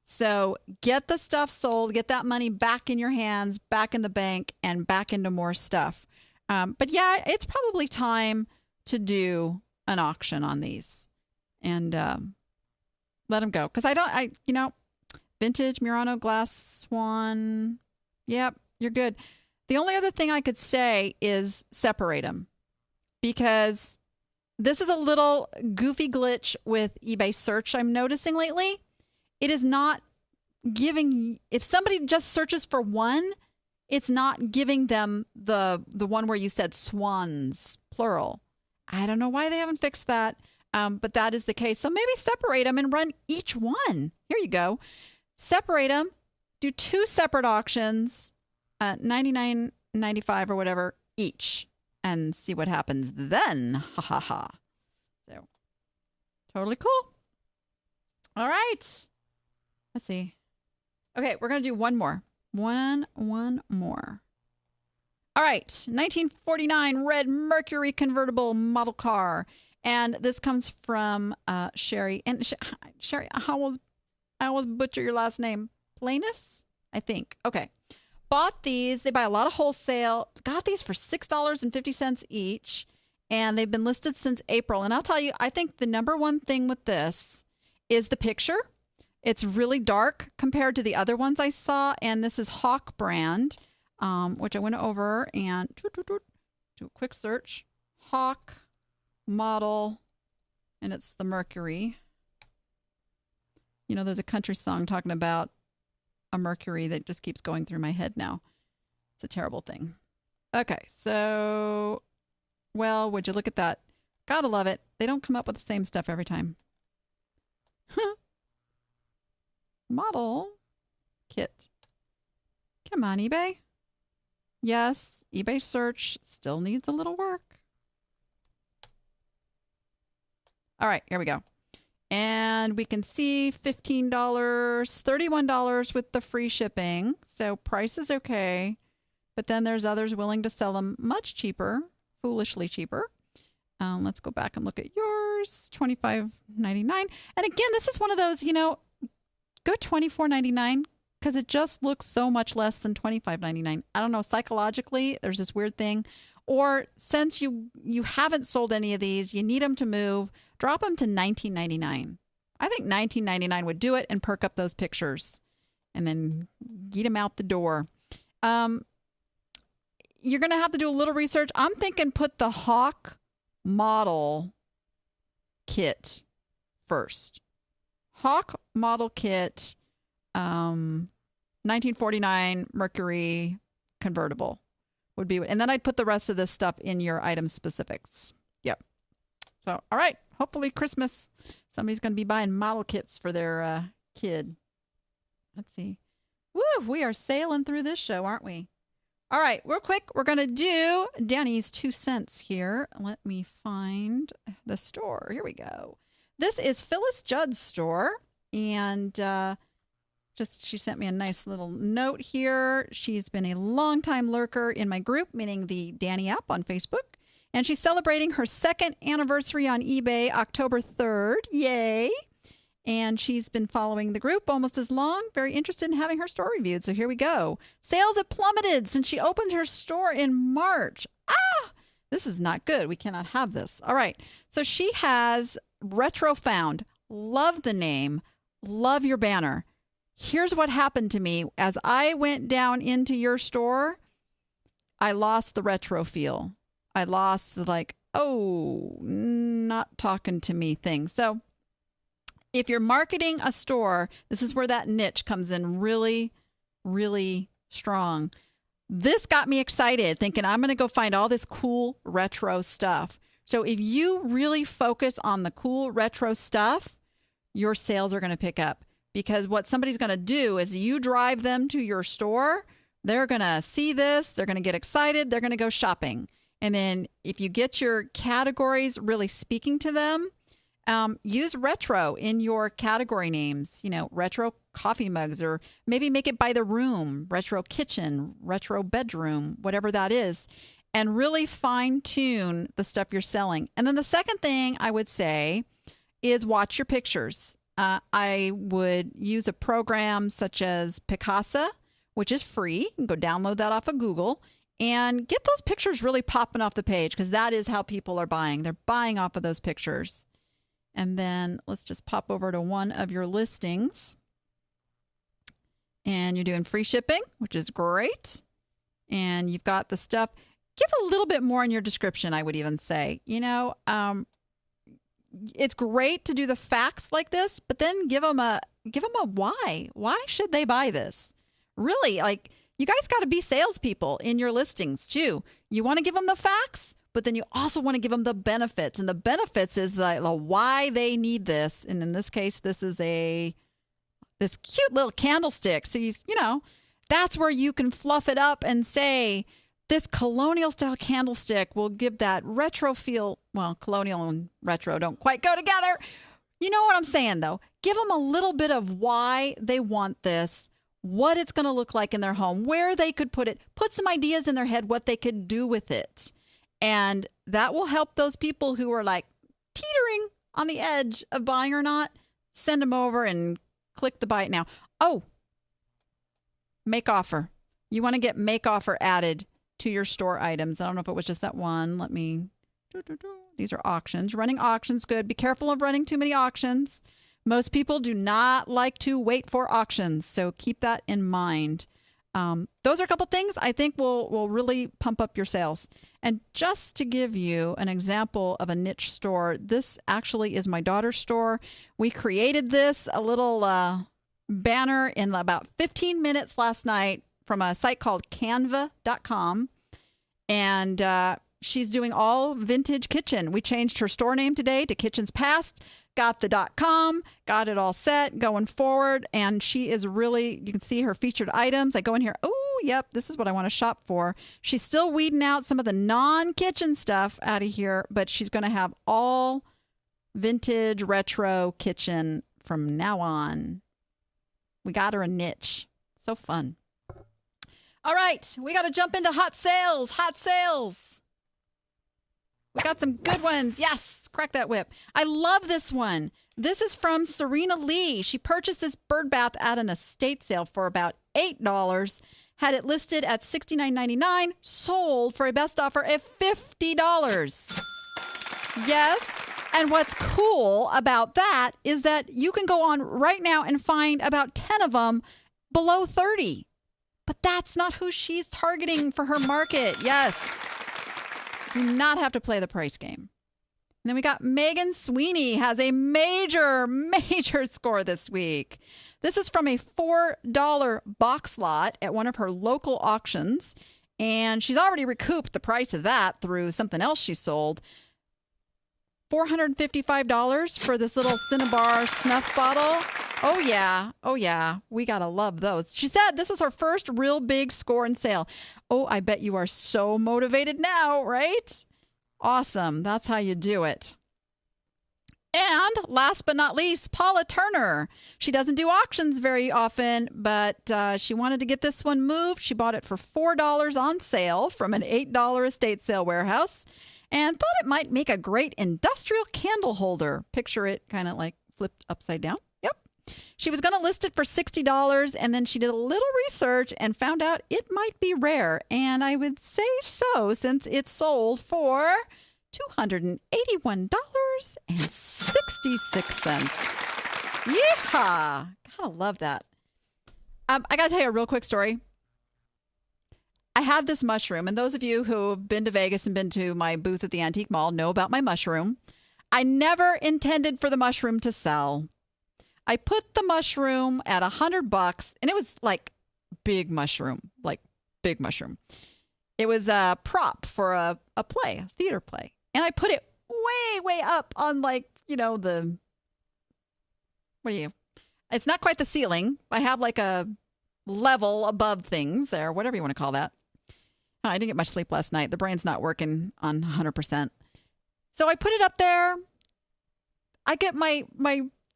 So get the stuff sold, get that money back in your hands, back in the bank, and back into more stuff. But yeah, it's probably time to do an auction on these and let them go. Because vintage Murano glass Swan. Yep, you're good. The only other thing I could say is separate them, because this is a little goofy glitch with eBay search I'm noticing lately. It is not giving, if somebody just searches for one, it's not giving them the one where you said swans, plural. I don't know why they haven't fixed that, but that is the case. So maybe separate them and run each one. Here you go. Separate them, do 2 separate auctions, $99.95 or whatever each, and see what happens then. Ha ha ha. So, totally cool. All right. Let's see. Okay, we're going to do one more. One more. All right. 1949 red Mercury convertible model car. And this comes from Sherry. And Sherry, I always butcher your last name. Planus, I think. Okay. Bought these. They buy a lot of wholesale. Got these for $6.50 each. And they've been listed since April. And I'll tell you, I think the number one thing with this is the picture. It's really dark compared to the other ones I saw. And this is Hawk brand. which I went over and do a quick search. Hawk model, and it's the Mercury. You know, there's a country song talking about a Mercury that just keeps going through my head now. It's a terrible thing. Okay, so, well, would you look at that? Gotta love it. They don't come up with the same stuff every time. Model kit. Come on, eBay. Yes, eBay search still needs a little work. All right, here we go. And we can see $15, $31 with the free shipping. So price is okay. But then there's others willing to sell them much cheaper, foolishly cheaper. Let's go back and look at yours, $25.99. And again, this is one of those, go $24.99 because it just looks so much less than $25.99. I don't know, psychologically, there's this weird thing. Or since you haven't sold any of these, you need them to move, drop them to $19.99. I think $19.99 would do it and perk up those pictures and then get them out the door. You're going to have to do a little research. I'm thinking put the Hawk model kit first. Hawk model kit, 1949 Mercury convertible would be, and then I'd put the rest of this stuff in your item specifics. Yep. So, all right. Hopefully Christmas, somebody's going to be buying model kits for their kid. Let's see. Woo, we are sailing through this show, aren't we? All right, real quick, we're going to do Danny's 2 cents here. Let me find the store. Here we go. This is Phyllis Judd's store, and she sent me a nice little note here. She's been a longtime lurker in my group, meaning the Danny app on Facebook, and she's celebrating her 2nd anniversary on eBay, October 3rd. Yay! And she's been following the group almost as long. Very interested in having her store reviewed. So here we go. Sales have plummeted since she opened her store in March. This is not good. We cannot have this. All right. So she has Retro Found. Love the name. Love your banner. Here's what happened to me. As I went down into your store, I lost the retro feel. I lost the not talking to me thing. So if you're marketing a store, this is where that niche comes in really, really strong. This got me excited, thinking I'm going to go find all this cool retro stuff. So if you really focus on the cool retro stuff, your sales are going to pick up. Because what somebody's going to do is you drive them to your store, they're going to see this, they're going to get excited, they're going to go shopping. And then if you get your categories really speaking to them, use retro in your category names, retro coffee mugs, or maybe make it by the room, retro kitchen, retro bedroom, whatever that is, and really fine tune the stuff you're selling. And then the second thing I would say is watch your pictures. I would use a program such as Picasa, which is free. You can go download that off of Google and get those pictures really popping off the page, because that is how people are buying. They're buying off of those pictures. And then let's just pop over to one of your listings. And you're doing free shipping, which is great. And you've got the stuff. Give a little bit more in your description, I would even say. It's great to do the facts like this, but then give them a why. Why should they buy this? Really, you guys got to be salespeople in your listings too. You want to give them the facts, but then you also want to give them the benefits. And the benefits is the why they need this. And in this case, this is this cute little candlestick. So, that's where you can fluff it up and say, this colonial style candlestick will give that retro feel. Well, colonial and retro don't quite go together. You know what I'm saying, though? Give them a little bit of why they want this, what it's going to look like in their home, where they could put it, put some ideas in their head, what they could do with it. And that will help those people who are teetering on the edge of buying or not. Send them over and click the buy it now. Oh, make offer. You want to get make offer added to your store items. I don't know if it was just that one. Let me. These are auctions. Running auctions, good. Be careful of running too many auctions. Most people do not like to wait for auctions, so keep that in mind. those are a couple things I think will really pump up your sales. And just to give you an example of a niche store, this actually is my daughter's store. We created this, a little banner in about 15 minutes last night from a site called canva.com. And she's doing all vintage kitchen. We changed her store name today to Kitchens Past, got the .com, got it all set going forward. And she is really, you can see her featured items. I go in here, oh, yep, this is what I want to shop for. She's still weeding out some of the non-kitchen stuff out of here, but she's going to have all vintage retro kitchen from now on. We got her a niche. So fun. All right, we got to jump into hot sales. Hot sales. We got some good ones. Yes, crack that whip. I love this one. This is from Serena Lee. She purchased this bird bath at an estate sale for about $8. Had it listed at $69.99. Sold for a best offer of $50. Yes. And what's cool about that is that you can go on right now and find about 10 of them below 30. But that's not who she's targeting for her market. Yes. Do not have to play the price game. And then we got Megan Sweeney has a major score this week. This is from a $4 box lot at one of her local auctions. And she's already recouped the price of that through something else she sold. $455 for this little Cinnabar snuff bottle. Oh, yeah. Oh, yeah. We got to love those. She said this was her first real big score and sale. Oh, I bet you are so motivated now, right? Awesome. That's how you do it. And last but not least, Paula Turner. She doesn't do auctions very often, but she wanted to get this one moved. She bought it for $4 on sale from an $8 estate sale warehouse and thought it might make a great industrial candle holder. Picture it kind of like flipped upside down. Yep. She was going to list it for $60, and then she did a little research and found out it might be rare. And I would say so, since it sold for $281.66. Yeehaw! Gotta love that. I gotta tell you a real quick story. I had this mushroom, and those of you who have been to Vegas and been to my booth at the Antique Mall know about my mushroom. I never intended for the mushroom to sell. I put the mushroom at $100, and it was like big mushroom, like big mushroom. It was a prop for a play, a theater play. And I put it way, way up on it's not quite the ceiling. I have like a level above things there, whatever you want to call that. I didn't get much sleep last night. The brain's not working on 100%. So I put it up there. I get my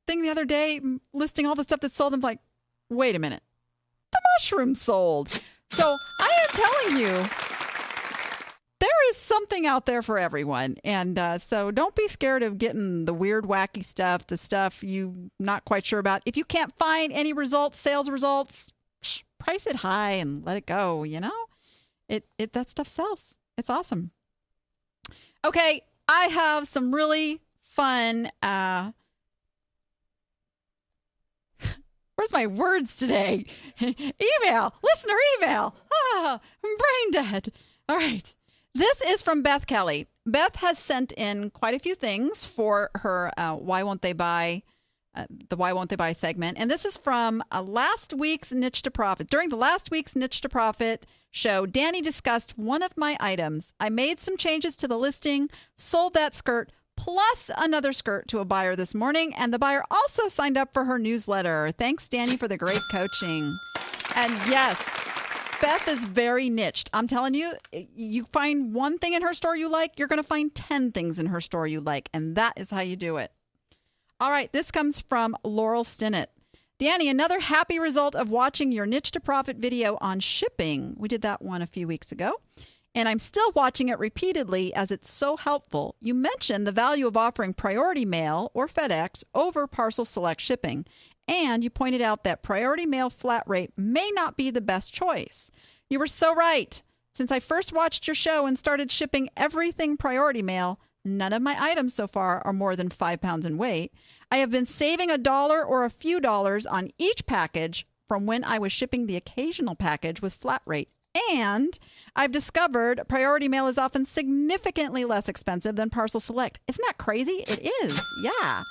thing the other day listing all the stuff that's sold. I'm like, wait a minute. The mushroom sold. So I am telling you, there is something out there for everyone. And so don't be scared of getting the weird, wacky stuff, the stuff you're not quite sure about. If you can't find any results, sales results, price it high and let it go, you know? That stuff sells. It's awesome. Okay, I have some really fun where's my words today? Email, listener email. I'm brain dead. All right. This is from Beth Kelly. Beth has sent in quite a few things for her Why Won't They Buy, the Why Won't They Buy segment. And this is from last week's Niche to Profit. During the last week's Niche to Profit show, Danny discussed one of my items. I made some changes to the listing, sold that skirt, plus another skirt to a buyer this morning. And the buyer also signed up for her newsletter. Thanks, Danny, for the great coaching. And yes, Beth is very niched. I'm telling you, you find one thing in her store you like, you're going to find 10 things in her store you like. And that is how you do it. All right, this comes from Laurel Stinnett. Danny, another happy result of watching your Niche to Profit video on shipping. We did that one a few weeks ago. And I'm still watching it repeatedly as it's so helpful. You mentioned the value of offering priority mail or FedEx over parcel select shipping. And you pointed out that priority mail flat rate may not be the best choice. You were so right. Since I first watched your show and started shipping everything priority mail, none of my items so far are more than 5 pounds in weight. I have been saving $1 or a few dollars on each package from when I was shipping the occasional package with flat rate. And I've discovered Priority Mail is often significantly less expensive than Parcel Select. Isn't that crazy? It is. Yeah.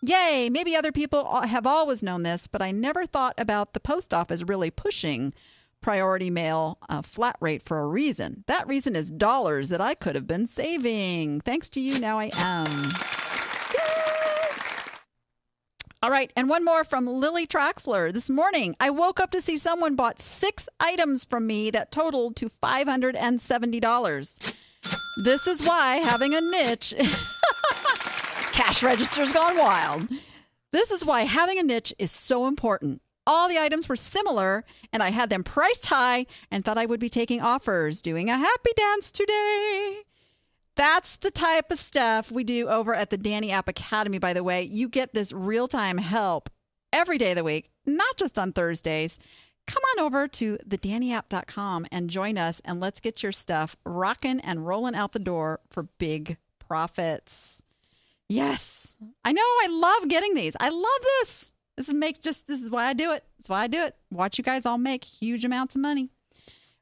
Yay. Maybe other people have always known this, but I never thought about the post office really pushing Priority Mail flat rate for a reason. That reason is dollars that I could have been saving. Thanks to you, now I am. All right, and one more from Lily Traxler. This morning, I woke up to see someone bought 6 items from me that totaled to $570. This is why having a niche... Cash register's gone wild. This is why having a niche is so important. All the items were similar, and I had them priced high and thought I would be taking offers, doing a happy dance today. That's the type of stuff we do over at the Danny App Academy, by the way. You get this real-time help every day of the week, not just on Thursdays. Come on over to thedannyapp.com and join us, and let's get your stuff rocking and rolling out the door for big profits. Yes, I know. I love getting these. I love this. This is why I do it. That's why I do it. Watch you guys all make huge amounts of money.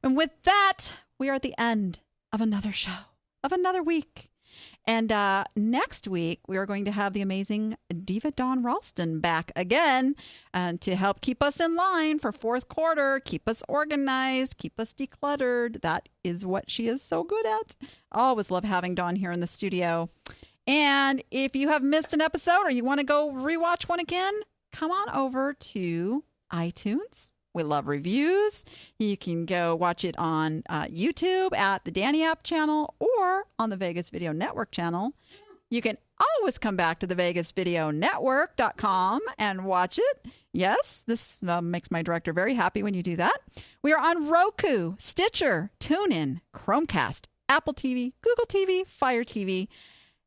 And with that, we are at the end of another show, of another week. And next week, we are going to have the amazing Diva Dawn Ralston back again to help keep us in line for fourth quarter, keep us organized, keep us decluttered. That is what she is so good at. I always love having Dawn here in the studio. And if you have missed an episode or you want to go rewatch one again, come on over to iTunes. We love reviews. You can go watch it on YouTube at the Danny App channel or on the Vegas Video Network channel. You can always come back to the VegasVideoNetwork.com and watch it. Yes, this makes my director very happy when you do that. We are on Roku, Stitcher, TuneIn, Chromecast, Apple TV, Google TV, Fire TV,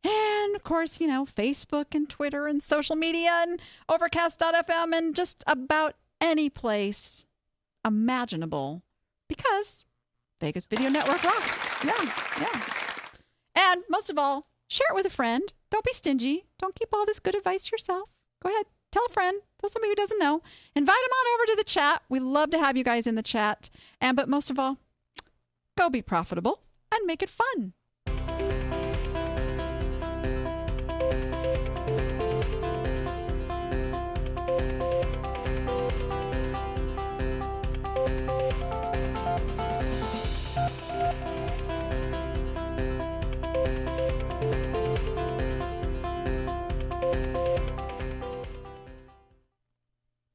and, of course, you know, Facebook and Twitter and social media and Overcast.fm and just about any place imaginable because Vegas Video Network rocks. Yeah. And most of all, share it with a friend. Don't be stingy. Don't keep all this good advice to yourself. Go ahead. Tell a friend. Tell somebody who doesn't know. Invite them on over to the chat. We love to have you guys in the chat. But most of all, go be profitable and make it fun.